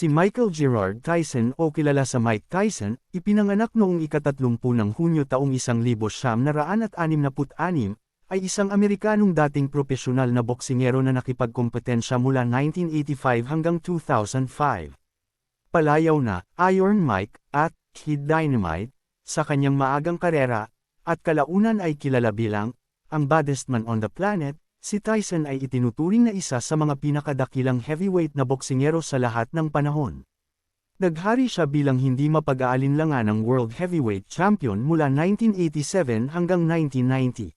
Si Michael Gerard Tyson o kilala sa Mike Tyson, ipinanganak noong ika-30 ng Hunyo taong 1966, ay isang Amerikanong dating propesyonal na boksingero na nakipagkompetensya mula 1985 hanggang 2005. Palayaw na Iron Mike at Kid Dynamite sa kanyang maagang karera, at kalaunan ay kilala bilang ang baddest man on the planet. Si Tyson ay itinuturing na isa sa mga pinakadakilang heavyweight na boksingero sa lahat ng panahon. Naghari siya bilang hindi mapag-aalinlangan ng World Heavyweight Champion mula 1987 hanggang 1990.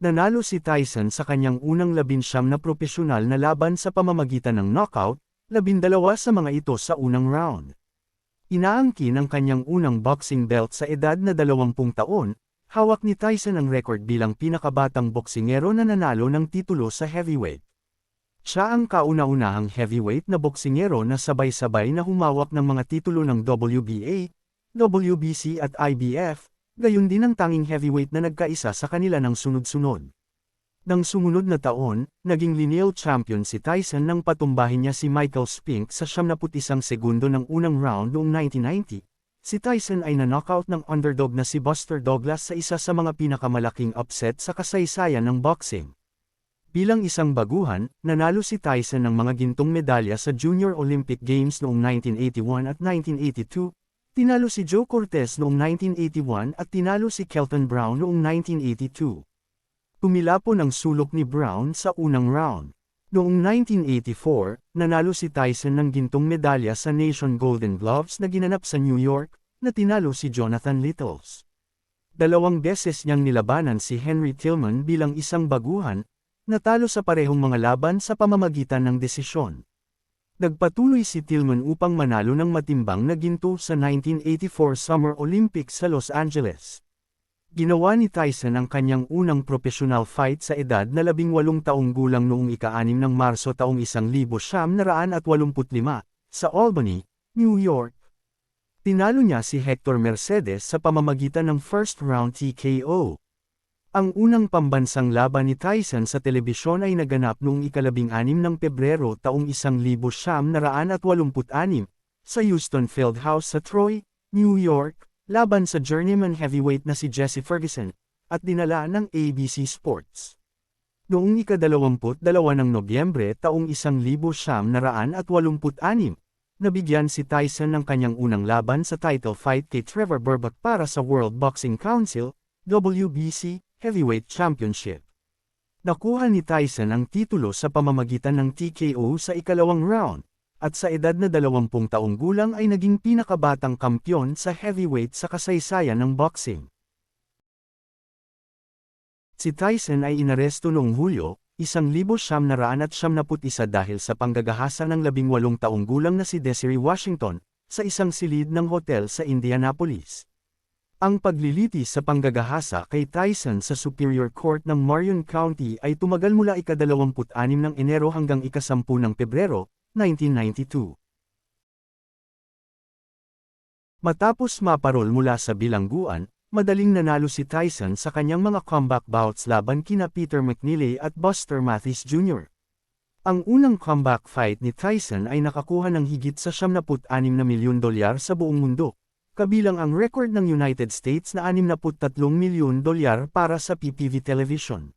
Nanalo si Tyson sa kanyang unang 19 na propesyonal na laban sa pamamagitan ng knockout, 12 sa mga ito sa unang round. Inaangkin ang kanyang unang boxing belt sa edad na 20 taon. Hawak ni Tyson ang record bilang pinakabatang boksingero na nanalo ng titulo sa heavyweight. Siya ang kauna-unahang heavyweight na boksingero na sabay-sabay na humawak ng mga titulo ng WBA, WBC at IBF, gayon din ang tanging heavyweight na nagkaisa sa kanila ng sunod-sunod. Nang sumunod na taon, naging lineal champion si Tyson nang patumbahin niya si Michael Spink sa 71 segundo ng unang round noong 1990. Si Tyson ay na-knockout ng underdog na si Buster Douglas sa isa sa mga pinakamalaking upset sa kasaysayan ng boxing. Bilang isang baguhan, nanalo si Tyson ng mga gintong medalya sa Junior Olympic Games noong 1981 at 1982, tinalo si Joe Cortez noong 1981 at tinalo si Kelton Brown noong 1982. Tumilapon ang sulok ni Brown sa unang round. Noong 1984, nanalo si Tyson ng gintong medalya sa Nation Golden Gloves na ginanap sa New York, na tinalo si Jonathan Littles. 2 beses niyang nilabanan si Henry Tillman bilang isang baguhan, natalo sa parehong mga laban sa pamamagitan ng desisyon. Nagpatuloy si Tillman upang manalo ng matimbang na ginto sa 1984 Summer Olympics sa Los Angeles. Ginawa ni Tyson ang kanyang unang professional fight sa edad na 18 taong gulang noong ika-6 ng Marso taong 1985 sa Albany, New York. Tinalo niya si Hector Mercedes sa pamamagitan ng first round TKO. Ang unang pambansang laban ni Tyson sa telebisyon ay naganap noong ika-16 ng Pebrero taong 1986 sa Houston Fieldhouse sa Troy, New York, laban sa journeyman heavyweight na si Jesse Ferguson, at dinala ng ABC Sports. Noong ika-22 ng Nobyembre taong 1986, nabigyan si Tyson ng kanyang unang laban sa title fight kay Trevor Berbick para sa World Boxing Council, WBC, Heavyweight Championship. Nakuha ni Tyson ang titulo sa pamamagitan ng TKO sa ikalawang round, at sa edad na 20 taong gulang ay naging pinakabatang kampyon sa heavyweight sa kasaysayan ng boxing. Si Tyson ay inaresto noong Hulyo, 1971 dahil sa panggagahasa ng 18 taong gulang na si Desiree Washington, sa isang silid ng hotel sa Indianapolis. Ang paglilitis sa panggagahasa kay Tyson sa Superior Court ng Marion County ay tumagal mula ika-26 ng Enero hanggang ika-10 ng Pebrero, 1992. Matapos maparol mula sa bilangguan, madaling nanalo si Tyson sa kanyang mga comeback bouts laban kina Peter McNeely at Buster Mathis Jr. Ang unang comeback fight ni Tyson ay nakakuha ng higit sa $76 milyon sa buong mundo, kabilang ang record ng United States na $63 milyon para sa PPV television.